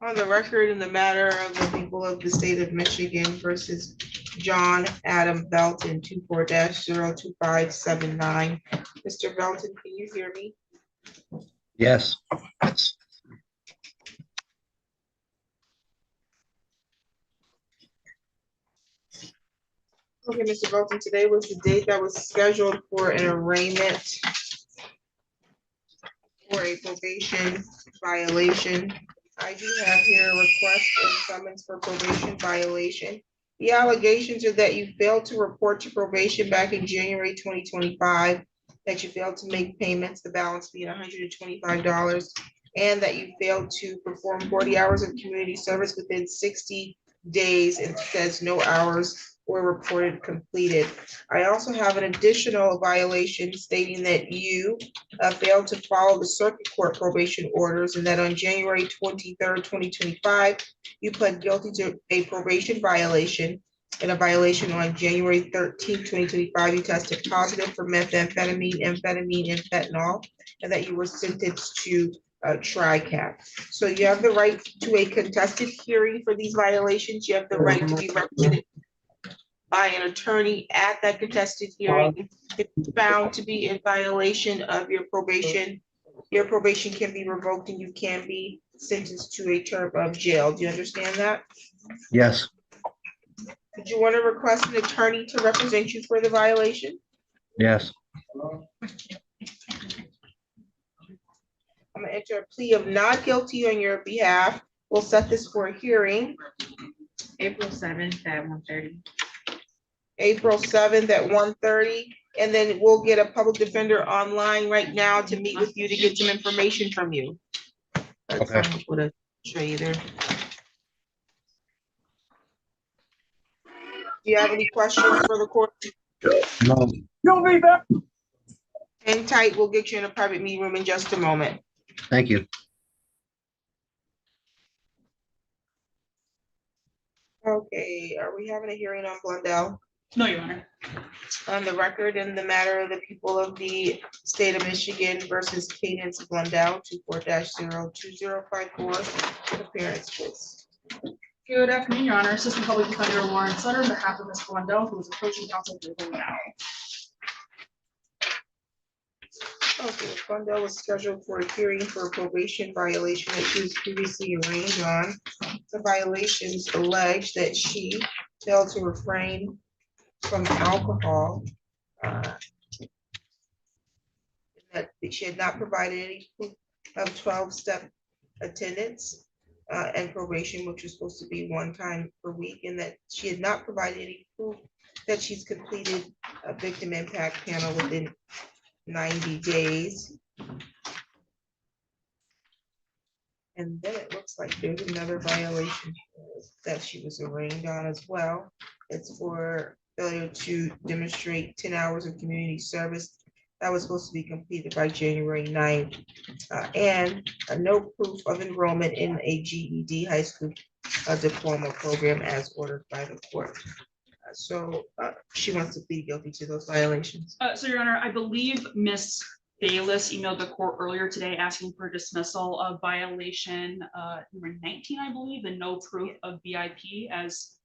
On the record in the matter of the people of the state of Michigan versus John Adam Belton, 24-02579. Mr. Belton, can you hear me? Yes. Okay, Mr. Belton, today was the date that was scheduled for an arraignment for a probation violation. I do have here a request and summons for probation violation. The allegations are that you failed to report to probation back in January 2025, that you failed to make payments, the balance being $125, and that you failed to perform 40 hours of community service within 60 days, and says no hours were reported completed. I also have an additional violation stating that you failed to follow the circuit court probation orders, and that on January 23rd, 2025, you pled guilty to a probation violation, and a violation on January 13th, 2025, you tested positive for methamphetamine, amphetamine, and fentanyl, and that you were sentenced to TRICAT. So you have the right to a contested hearing for these violations. You have the right to be represented by an attorney at that contested hearing. If found to be in violation of your probation can be revoked and you can be sentenced to a term of jail. Do you understand that? Yes. Did you want to request an attorney to represent you for the violation? Yes. I'm gonna enter a plea of not guilty on your behalf. We'll set this for a hearing. April 7th at 1:30. April 7th at 1:30, and then we'll get a public defender online right now to meet with you to get some information from you. Okay. With a tray there. Do you have any questions for the court? No. You'll be back. Hang tight, we'll get you in a private meeting room in just a moment. Thank you. Okay, are we having a hearing on Blundell? No, Your Honor. On the record in the matter of the people of the state of Michigan versus Cadence Blundell, 24-02054. Appearance, please. Good afternoon, Your Honor. Assistant Public Defender Lauren Sutter on behalf of Ms. Blundell, who is approaching counsel table now. Okay, Blundell was scheduled for a hearing for a probation violation that she was previously arraigned on. The violations allege that she failed to refrain from alcohol, that she had not provided any proof of 12-step attendance and probation, which was supposed to be one time per week, and that she had not provided any proof that she's completed a victim impact panel within 90 days. And then it looks like there's another violation that she was arraigned on as well. It's for failure to demonstrate 10 hours of community service that was supposed to be completed by January 9th, and no proof of enrollment in a GED high school diploma program as ordered by the court. So she wants to plead guilty to those violations. So, Your Honor, I believe Ms. Bayless emailed the court earlier today asking for dismissal of violation number 19, I believe, and no proof of BIP, as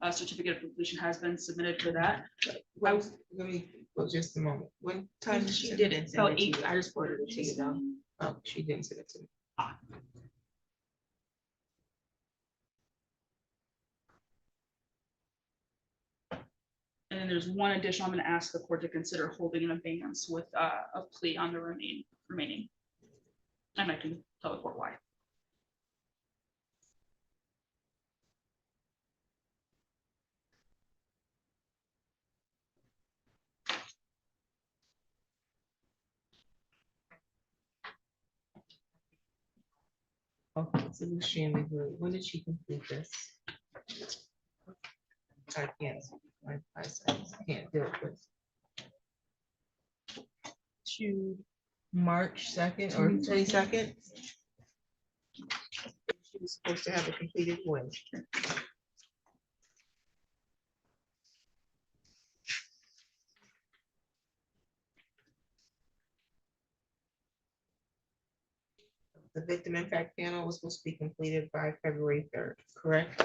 a certificate of completion has been submitted for that. Well, let me, well, just a moment. When time did She she? didn't send Oh, it to you. I just forwarded it to you though. Oh, she didn't send it to me. And then there's one additional, I'm going to ask the court to consider holding an abeyance with a plea on the remaining. And I can tell the court why. Okay, so extremely good. When did she complete this? I can't, my eyesight can't do it with. To March 2nd or 22nd? She was supposed to have it completed when? the victim impact panel was supposed to be completed by February 3rd, correct?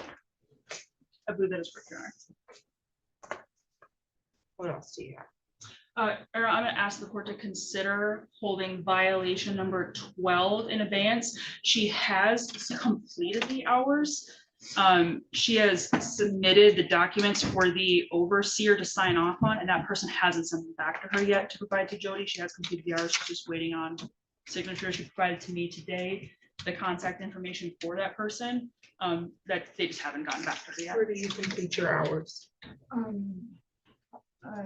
I believe that is correct, Your Honor. What else do you have? Or I'm gonna ask the court to consider holding violation number 12 in abeyance. She has completed the hours. She has submitted the documents for the overseer to sign off on, and that person hasn't sent them back to her yet to provide to Jody. She has completed the hours. She's just waiting on signature. She provided to me today the contact information for that person, that they just haven't gotten back to her yet. Where do you complete your hours? Uh,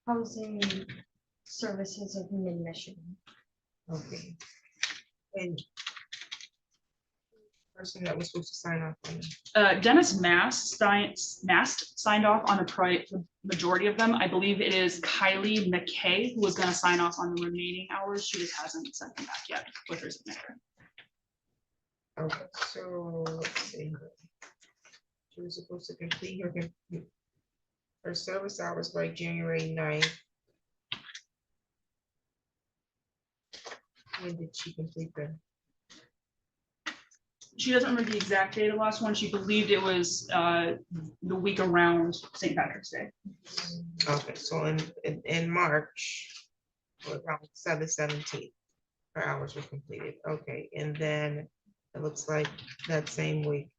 Housing Services of Mid-Michigan. Okay. And person that was supposed to sign off on it. Dennis Mast signed off on the majority of them. I believe it is Kylie McKay who was gonna sign off on the remaining hours. She just hasn't sent them back yet with her signature. Okay, so let's see. She was supposed to complete her service hours by January 9th. When did she complete them? She doesn't remember the exact date of the last one. She believed it was the week around St. Patrick's Day. Okay, so in March, or around 17th, her hours were completed. Okay, and then it looks like that same week,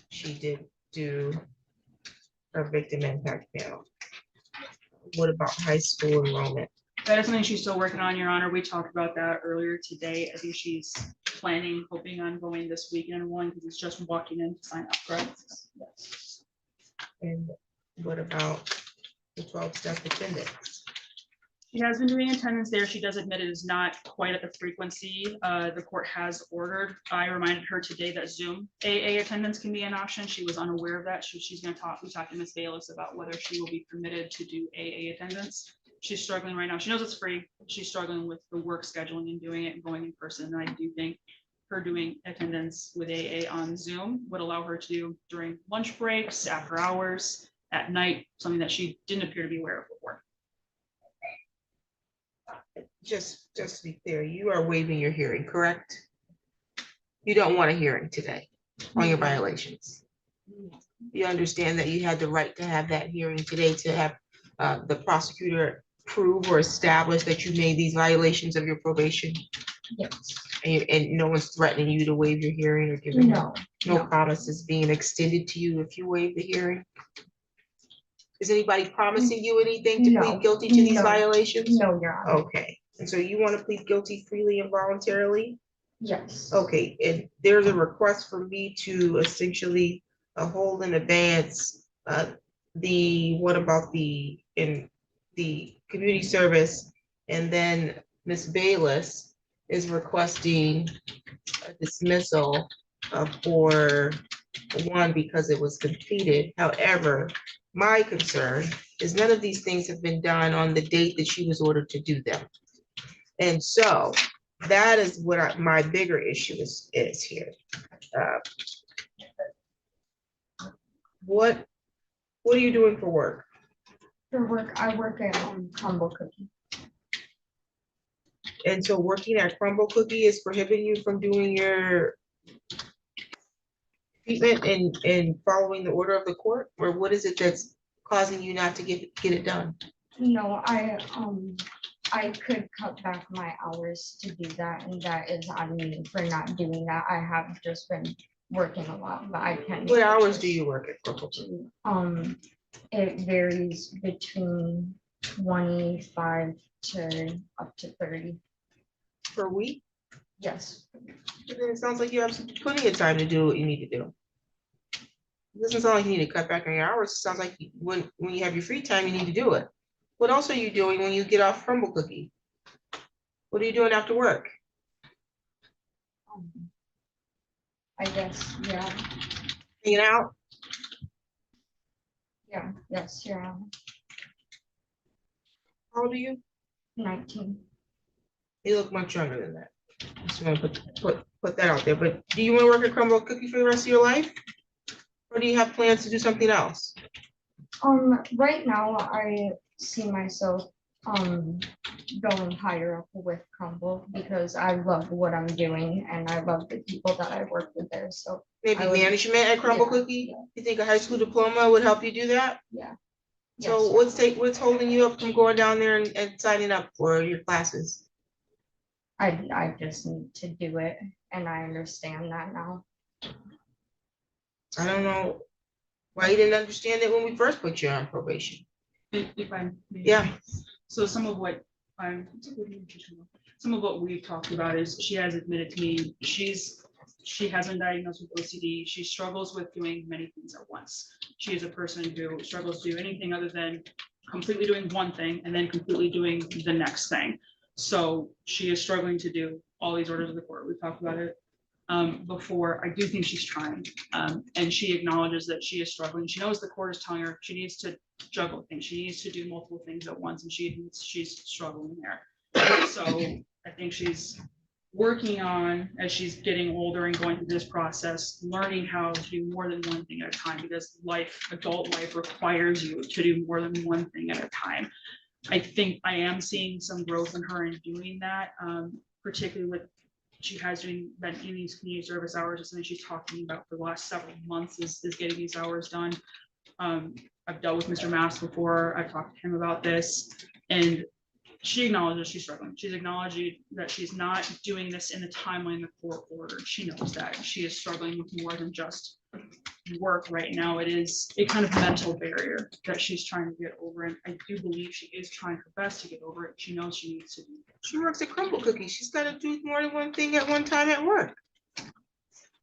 she did do her victim impact panel. What about high school enrollment? That is something she's still working on, Your Honor. We talked about that earlier today. I think she's hoping on going this week and enrolling because it's just walking in to sign up, correct? Yes. And what about the 12-step attendance? She has been doing attendance there. She does admit it is not quite at the frequency the court has ordered. I reminded her today that Zoom AA attendance can be an option. She was unaware of that. She's going to talk. We talked to Ms. Bayless about whether she will be permitted to do AA attendance. She's struggling right now. She knows it's free. She's struggling with the work scheduling and doing it and going in person. And I do think her doing attendance with AA on Zoom would allow her to do during lunch breaks, after hours, at night, something that she didn't appear to be aware of before. Just to be clear, you are waiving your hearing, correct? You don't want a hearing today on your violations. You understand that you had the right to have that hearing today to have the prosecutor prove or establish that you made these violations of your probation, Yes. and no one's threatening you to waive your hearing or giving No. no promises being extended to you if you waive the hearing? Is anybody promising you anything to No. plead guilty to these No. violations? No, Your Honor. Okay, and so you want to plead guilty freely and voluntarily? Yes. Okay, and there's a request for me to essentially hold in advance what about the community service, and then Ms. Bayless is requesting a dismissal for one because it was completed. However, my concern is none of these things have been done on the date that she was ordered to do them. And so that is what my bigger issue is here. What are you doing for work? For work, I work at Crumble Cookie. And so working at Crumble Cookie is prohibiting you from doing your treatment and following the order of the court? Or what is it that's causing you not to get it done? No, I could cut back my hours to do that, and that is on me for not doing that. I have just been working a lot, but I can't. What hours do you work at Crumble Cookie? It varies between 25 to up to 30. Per week? Yes. Then it sounds like you have plenty of time to do what you need to do. It doesn't sound like you need to cut back on your hours. It sounds like when you have your free time, you need to do it. What else are you doing when you get off Crumble Cookie? What are you doing after work? I guess, yeah. Hanging out? Yeah, yes, yeah. How old are you? 19. You look much younger than that. Just want to put that out there. But do you want to work at Crumble Cookie for the rest of your life? Or do you have plans to do something else? Right now I see myself going higher up with Crumble because I love what I'm doing and I love the people that I work with there. So Maybe I would- management at Crumble Yeah, Cookie? yeah. You think a high school diploma would help you do that? Yeah. So Yes. what's holding you up from going down there and signing up for your classes? I just need to do it and I understand that now. I don't know why you didn't understand it when we first put you on probation. If I'm. Yeah. So some of what I'm, some of what we've talked about is she has admitted to me, she has been diagnosed with OCD. She struggles with doing many things at once. She is a person who struggles to do anything other than completely doing one thing and then completely doing the next thing. So she is struggling to do all these orders of the court. We've talked about it before. I do think she's trying, and she acknowledges that she is struggling. She knows the court is telling her she needs to juggle things. She needs to do multiple things at once, and she's struggling there. So I think she's working on, as she's getting older and going through this process, learning how to do more than one thing at a time, because adult life requires you to do more than one thing at a time. I think I am seeing some growth in her in doing that, particularly with she has been in these community service hours, is something she's talking about for the last several months is getting these hours done. I've dealt with Mr. Mass before. I've talked to him about this, and she acknowledges she's struggling. She's acknowledging that she's not doing this in the timeline the court ordered. She knows that she is struggling with more than just work right now. It is a kind of mental barrier that she's trying to get over, and I do believe she is trying her best to get over it. She knows she needs to do that. She works at Crumble Cookie. She's got to do more than one thing at one time at work.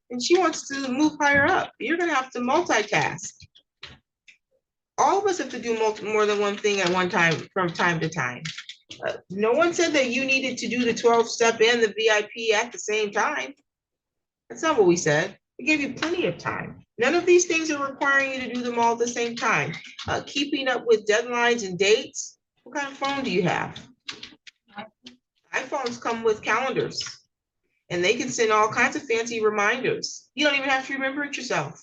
And she wants to move higher up. You're going to have to multitask. All of us have to do more than one thing at one time from time to time. No one said that you needed to do the 12-step and the VIP at the same time. That's not what we said. We gave you plenty of time. None of these things are requiring you to do them all at the same time. Keeping up with deadlines and dates. What kind of phone do you have? iPhones come with calendars, and they can send all kinds of fancy reminders. You don't even have to remember it yourself.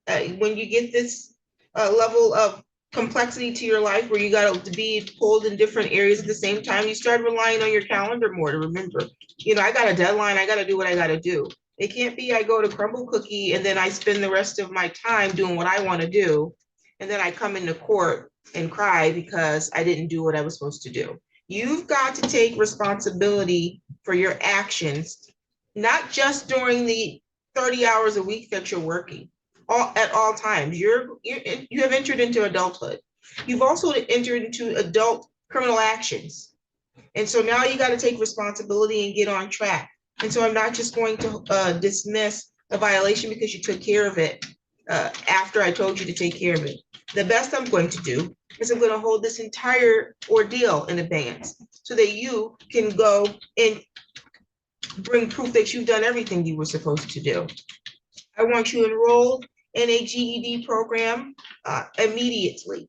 When you get this level of complexity to your life where you got to be pulled in different areas at the same time, you start relying on your calendar more to remember. You know, I got a deadline, I got to do what I got to do. It can't be I go to Crumble Cookie and then I spend the rest of my time doing what I want to do, and then I come into court and cry because I didn't do what I was supposed to do. You've got to take responsibility for your actions, not just during the 30 hours a week that you're working. At all times. You have entered into adulthood. You've also entered into adult criminal actions. And so now you got to take responsibility and get on track. And so I'm not just going to dismiss a violation because you took care of it after I told you to take care of it. The best I'm going to do is I'm going to hold this entire ordeal in abeyance so that you can go and bring proof that you've done everything you were supposed to do. I want you enrolled in a GED program immediately.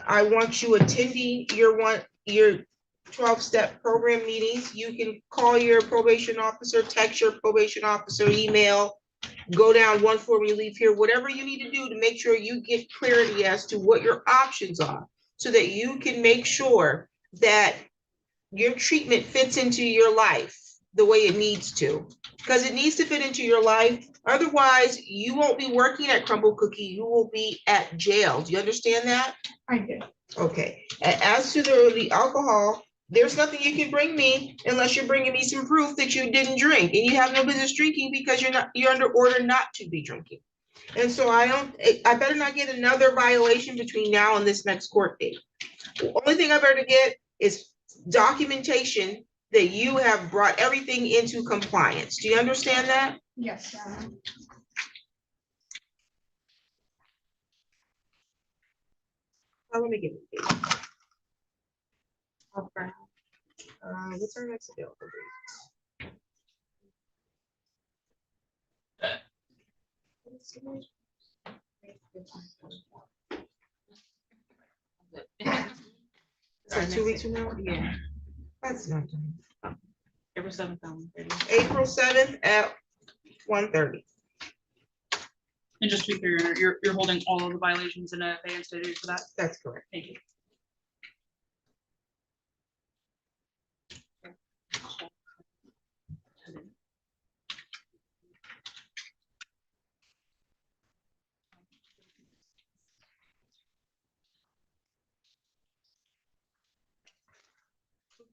I want you attending your 12-step program meetings. You can call your probation officer, text your probation officer, email, go down one form, you leave here, whatever you need to do to make sure you get clarity as to what your options are so that you can make sure that your treatment fits into your life the way it needs to, because it needs to fit into your life. Otherwise, you won't be working at Crumble Cookie. You will be at jail. Do you understand that? I do. Okay. As to the alcohol, there's nothing you can bring me unless you're bringing me some proof that you didn't drink, and you have no business drinking because you're under order not to be drinking. And so I better not get another violation between now and this next court date. The only thing I better get is documentation that you have brought everything into compliance. Do you understand that? Yes. Let me get it. Okay. What's our next available date? So 2 weeks from now? Yeah, That's not done. April 7th. April 7th at 1:30. And just to be clear, you're holding all of the violations in abeyance for that. That's correct. Thank you.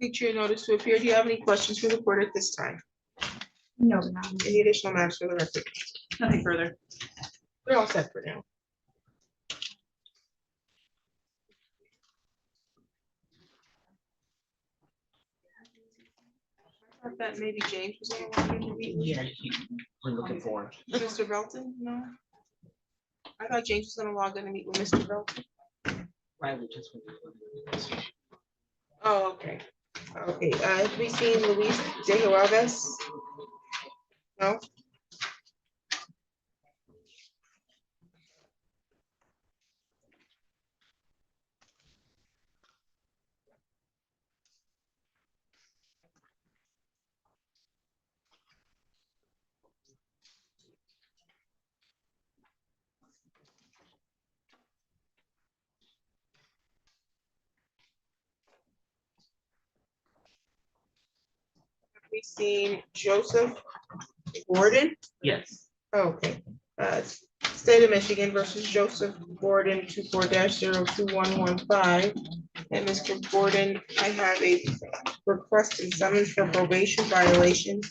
Picture your notice to appear. Do you have any questions for the court at this time? No, ma'am. Any additional matters for the record? Nothing further. We're all set for now. I thought that maybe James was going to want to meet with Yeah, we're looking for him. Mr. Belton. No, I thought James was going to log in to meet with Mr. Belton. Riley just went. Oh, okay. Okay, have we seen Luis de Juarez? No? Have we seen Joseph Gordon? Yes. Okay, State of Michigan versus Joseph Gordon, 24-02115. And Mr. Gordon, I have a request and summons for probation violation.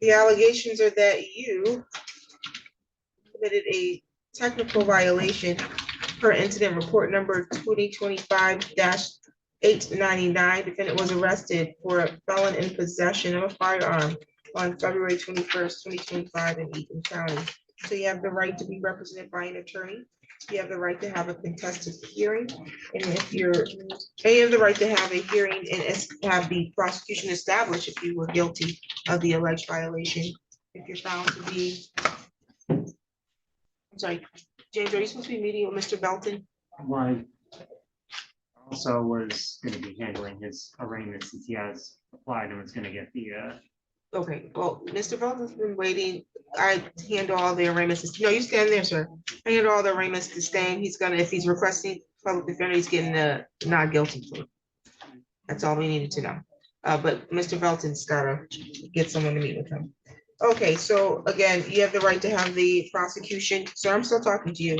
The allegations are that you committed a technical violation per incident report number 2025-899. Defendant was arrested for a felon in possession of a firearm on February 21st, 2025 in Eaton County. So you have the right to be represented by an attorney. You have the right to have a contested hearing. And if you have the right to have a hearing and have the prosecution establish if you were guilty of the alleged violation. If you're found to be, I'm sorry, James, are you supposed to be meeting with Mr. Belton? Well, I also was gonna be handling his arraignment since he has applied and was gonna get the, Okay, well, Mr. Belton's been waiting. I handle all the arraignments. No, you stand there, sir. I handle all the arraignments to stay. He's gonna, if he's requesting public defender, he's getting a not guilty plea. That's all we needed to know. But Mr. Belton's gotta get someone to meet with him. Okay, so again, you have the right to have the prosecution. Sir, I'm still talking to you.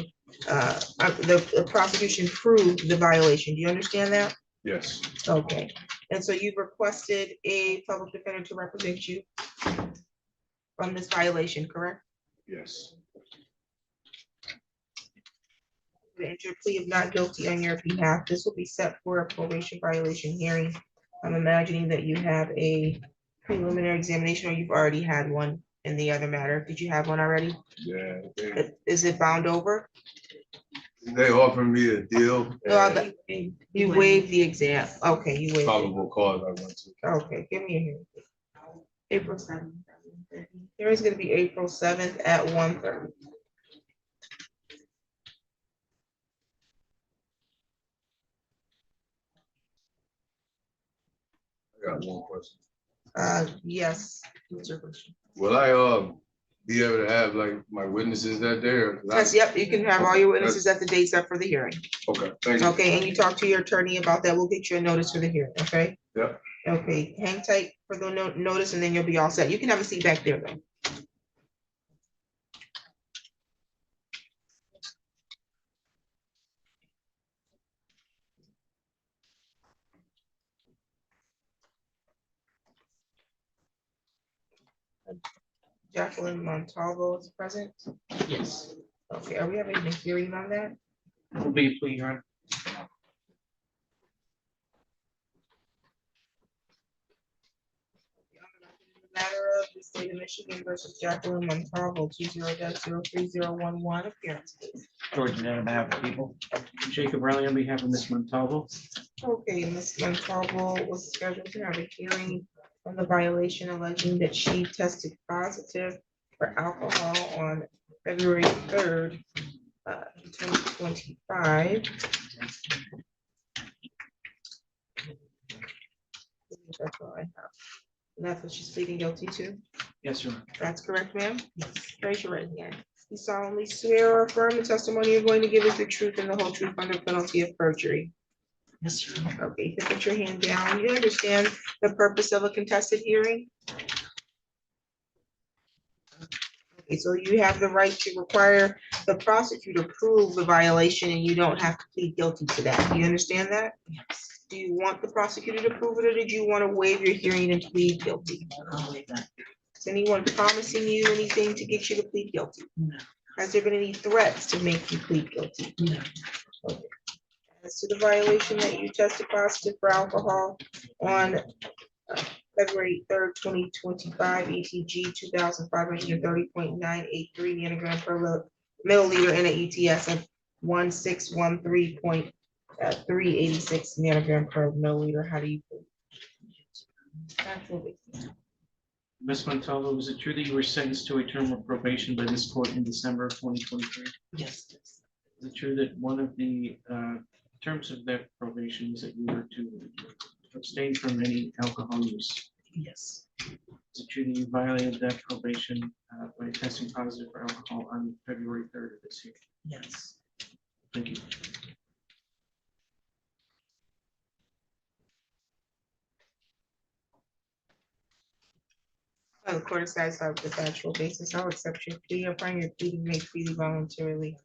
The prosecution proved the violation. Do you understand that? Yes, Okay, and so you've requested a public defender to represent you on this violation, correct? yes, To enter a plea of not guilty on your behalf. This will be set for a probation violation hearing. I'm imagining that you have a preliminary examination or you've already had one in the other matter. Did you have one already? yeah. Is it bound over? They offered me a deal. No, and you waived the exam. Okay, you waived it. Probable cause I went to. Okay, give me a hearing. April 7th. Hearing's gonna be April 7th at 1:30. I got one question. Yes. What's your question? Will I, be able to have like my witnesses that day? Or- Yes, yep, you can have all your witnesses at the date set for the hearing. Okay, thank you. Okay, and you talk to your attorney about that. We'll get you a notice for the hearing, okay? Yep. Okay, hang tight for the notice and then you'll be all set. You can have a seat back there though. Jacqueline Montalvo is present. yes, Okay, are we having a hearing on that? will be a plea, Your Honor. Matter of the state of Michigan versus Jacqueline Montalvo, 20-03011, appearance, please. George, on behalf of the people. Jacob Riley on behalf of Ms. Montalvo. Okay, Ms. Montalvo was scheduled to have a hearing on the violation alleging that she tested positive for alcohol on February 3rd, 2025. That's all I have. And that's what she's pleading guilty to. Yes, Your Honor. That's correct, ma'am? Raise your right hand. You solemnly swear or affirm the testimony you're going to give is the truth and the whole truth under penalty of perjury. Yes, Your Honor. Okay, you can put your hand down. You understand the purpose of a contested hearing? Okay, so you have the right to require the prosecutor prove the violation and you don't have to plead guilty to that. Do you understand that? Yes, Do you want the prosecutor to prove it, or did you want to waive your hearing and plead guilty? I'll leave that. Is anyone promising you anything to get you to plead guilty? No, Has there been any threats to make you plead guilty? no, As to the violation that you tested positive for alcohol on February 3rd, 2025, ETG 2,530.983 nanogram per milliliter and an ETS of 1613.386 nanogram per milliliter. How do you feel? Absolutely. Ms. Montalvo, is it true that you were sentenced to a term of probation by this court in December of 2023? yes, Is it true that one of the terms of that probation is that you were to abstain from any alcohol use? yes, Is it true that you violated that probation by testing positive for alcohol on February 3rd of this year? yes. Thank you. The court is satisfied with the factual basis. I'll accept your plea. I find your plea to make freely, voluntarily,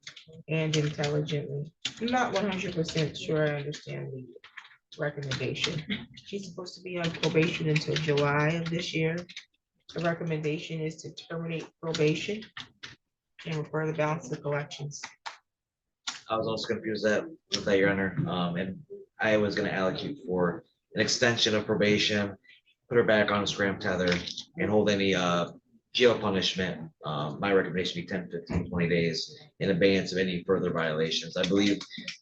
and intelligently. I'm not 100% sure I understand the recommendation. She's supposed to be on probation until July of this year. The recommendation is to terminate probation and refer the balance to collections. I was also confused with that, Your Honor, and I was gonna allocate for an extension of probation, put her back on a scram tether, and hold any jail punishment. My recommendation would be 10, 15, 20 days in abeyance of any further violations. I believe,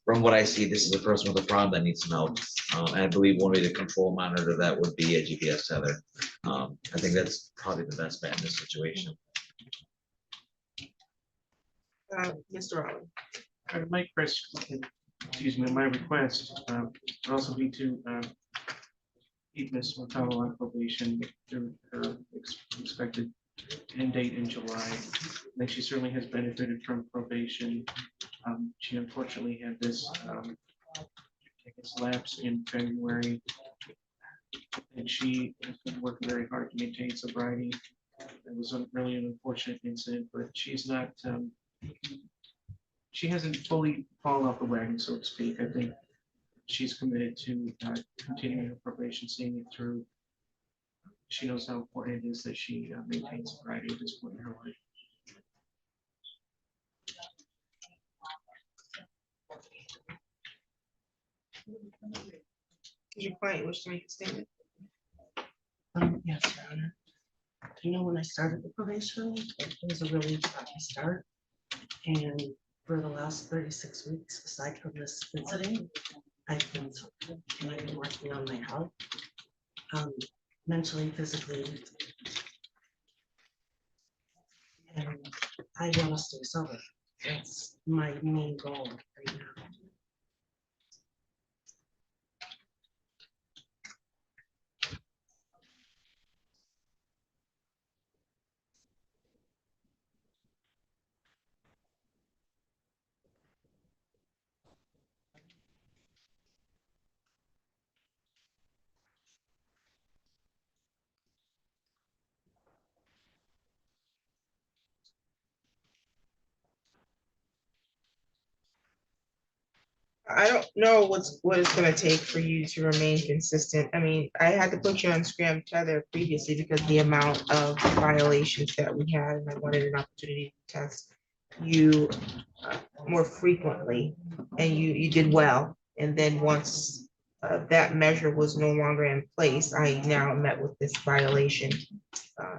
from what I see, this is a person with a problem that needs some help. And I believe one way to control monitor that would be a GPS tether. I think that's probably the best bet in this situation. Mr. Allen. My question, excuse me, my request would also be to keep Ms. Montalvo on probation through her expected end date in July. I think she certainly has benefited from probation. She unfortunately had this lapse in February, and she has been working very hard to maintain sobriety. It was really an unfortunate incident, but she's not. She hasn't fully fallen off the wagon, so to speak. I think she's committed to continuing her probation, seeing it through. She knows how important it is that she maintains sobriety at this point in her life. Did your client wish to make a statement? Yes, Your Honor. You know, when I started the probation, it was a really rocky start. And for the last 36 weeks, aside from this incident, I've been suffering and I've been working on my health, mentally, physically. And I want to stay sober. That's my main goal right now. I don't know what it's gonna take for you to remain consistent. I mean, I had to put you on scram tether previously because the amount of violations that we had, and I wanted an opportunity to test you more frequently, and you did well. And then once that measure was no longer in place, I now met with this violation.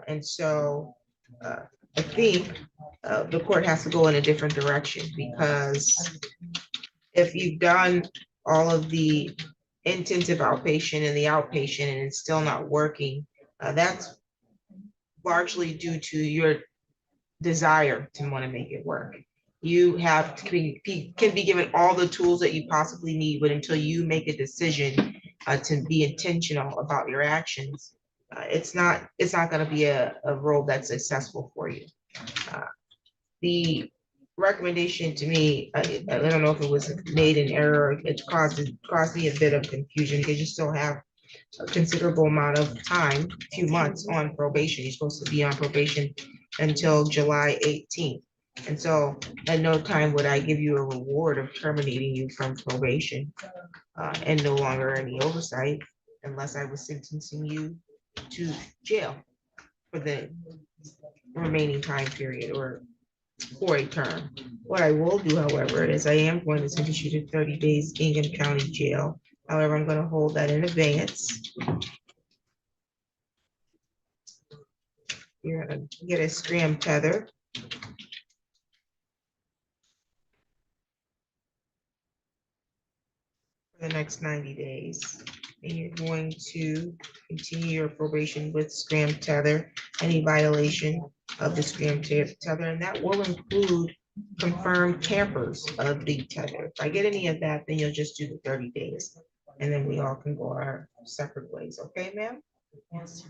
And so I think the court has to go in a different direction, because if you've done all of the intensive outpatient and the outpatient and it's still not working, that's largely due to your desire to want to make it work. You have to can be given all the tools that you possibly need, but until you make a decision to be intentional about your actions, it's not going to be a role that's successful for you. The recommendation to me, I don't know if it was made in error, it caused me a bit of confusion because you still have a considerable amount of time, few months on probation. You're supposed to be on probation until July 18th. And so at no time would I give you a reward of terminating you from probation and no longer any oversight unless I was sentencing you to jail for the remaining time period or for a term. What I will do, however, is I am going to sentence you to 30 days Ingham County Jail. However, I'm going to hold that in advance. You're going to get a scram tether. For the next 90 days. And you're going to continue your probation with scram tether, any violation of the scram tether, and that will include confirmed tampers of the tether. If I get any of that, then you'll just do the 30 days. And then we all can go our separate ways, okay, ma'am? Yes.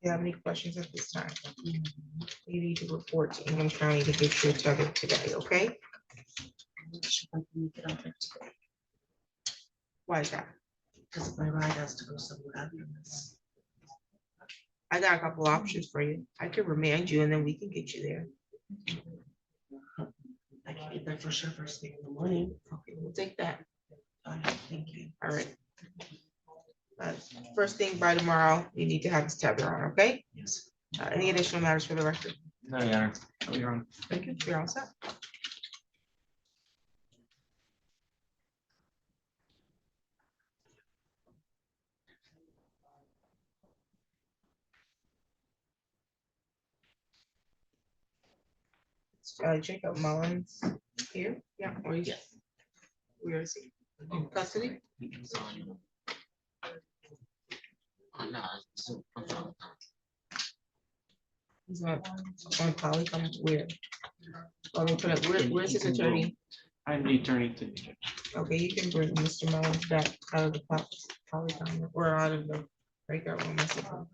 Do you have any questions at this time? You need to report to Ingham County to get your tether today, okay? Should I make it out there today? Why is that? Because my ride has to go somewhere after this. I got a couple options for you. I can remand you and then we can get you there. I can get there for sure first thing in the morning. Okay, we'll take that. Thank you. All right. First thing by tomorrow, you need to have this tether on, okay? Yes. Any additional matters for the record? No, Your Honor. Oh, Your Honor. Thank you. You're all set. Jacob Mullins here. Yeah, or yes. Where is he? In custody? He's on Polycom. Where? Oh, they put it, where's his attorney? I'm the attorney to the judge. Okay, you can bring Mr. Mullins back out of the Polycom or out of the breakout room. I suppose.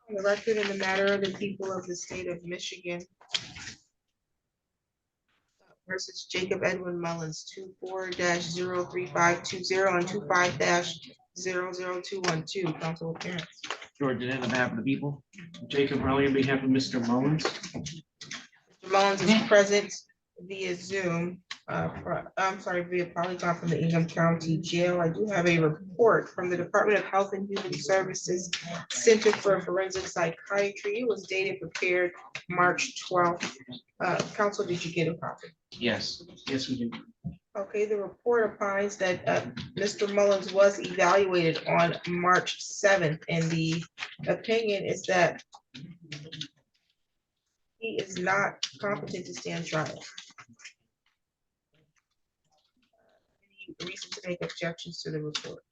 On the record in the matter of the people of the state of Michigan versus Jacob Edwin Mullins, 24-03520 and 25-00212, council appearance. George, in the behalf of the people. Jacob Raleigh on behalf of Mr. Mullins. Mr. Mullins is present via Zoom, I'm sorry, via Polycom from the Ingham County Jail. I do have a report from the Department of Health and Human Services Center for Forensic Psychiatry. It was dated prepared March 12th. Council, did you get a copy? Yes. Yes, we do. Okay, the report opines that Mr. Mullins was evaluated on March 7th, and the opinion is that he is not competent to stand trial. Any reason to make objections to the report?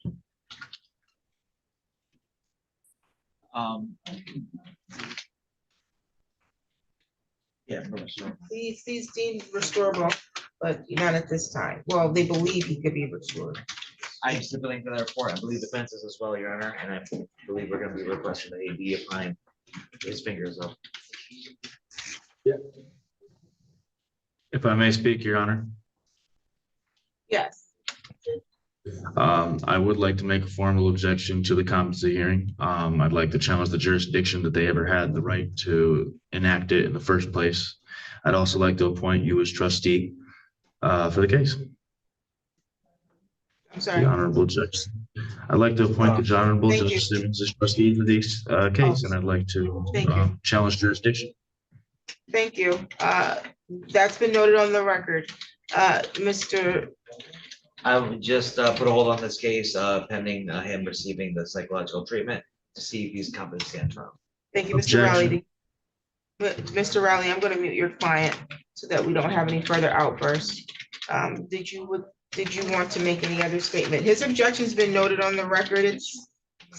Yeah, Professor. He's deemed restorable, but not at this time. Well, they believe he could be restored. I'm stipulating for that report. I believe defenses as well, Your Honor, and I believe we're gonna be requesting the AD applying his fingers up. If I may speak, Your Honor, Yes. I would like to make a formal objection to the competency hearing. I'd like to challenge the jurisdiction that they ever had the right to enact it in the first place. I'd also like to appoint you as trustee for the case. I'm sorry. The Honorable Judge. I'd like to appoint the Honorable Thank you. Judge Simmons as trustee for this case, and I'd like to Thank you. challenge jurisdiction. Thank you. That's been noted on the record. Mr. I would just put a hold on this case pending him receiving the psychological treatment to see if he's competent to stand trial. Thank you, Mr. Riley. Objection. But Mr. Riley, I'm gonna mute your client so that we don't have any further outbursts. Did you want to make any other statement? His objection's been noted on the record. It's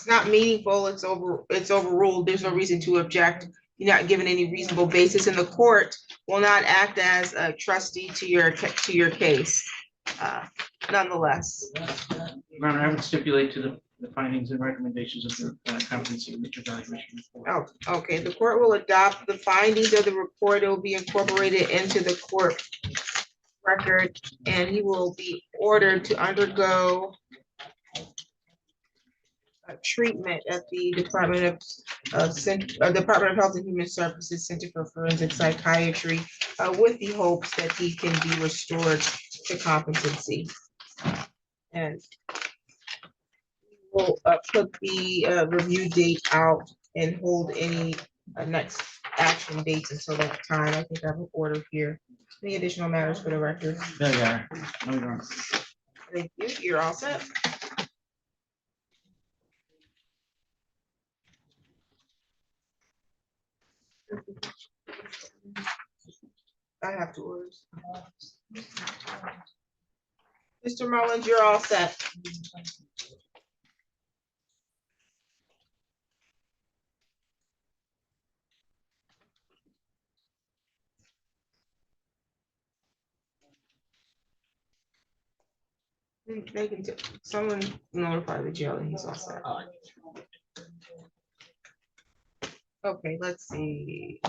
not meaningful. It's overruled. There's no reason to object. You're not given any reasonable basis, and the court will not act as a trustee to your case. Nonetheless, Your Honor, I would stipulate to the findings and recommendations of the competency evaluation report. oh, okay, the court will adopt the findings of the report. It will be incorporated into the court record, and he will be ordered to undergo treatment at the Department of Health and Human Services Center for Forensic Psychiatry, with the hopes that he can be restored to competency. And we'll put the review date out and hold any next action dates until that time. I think I have an order here. Any additional matters for the record? No, Your Honor. Thank you. You're all set. I have two orders. Mr. Mullins, you're all set. They can, someone notify the jail that he's all set. Okay, let's see.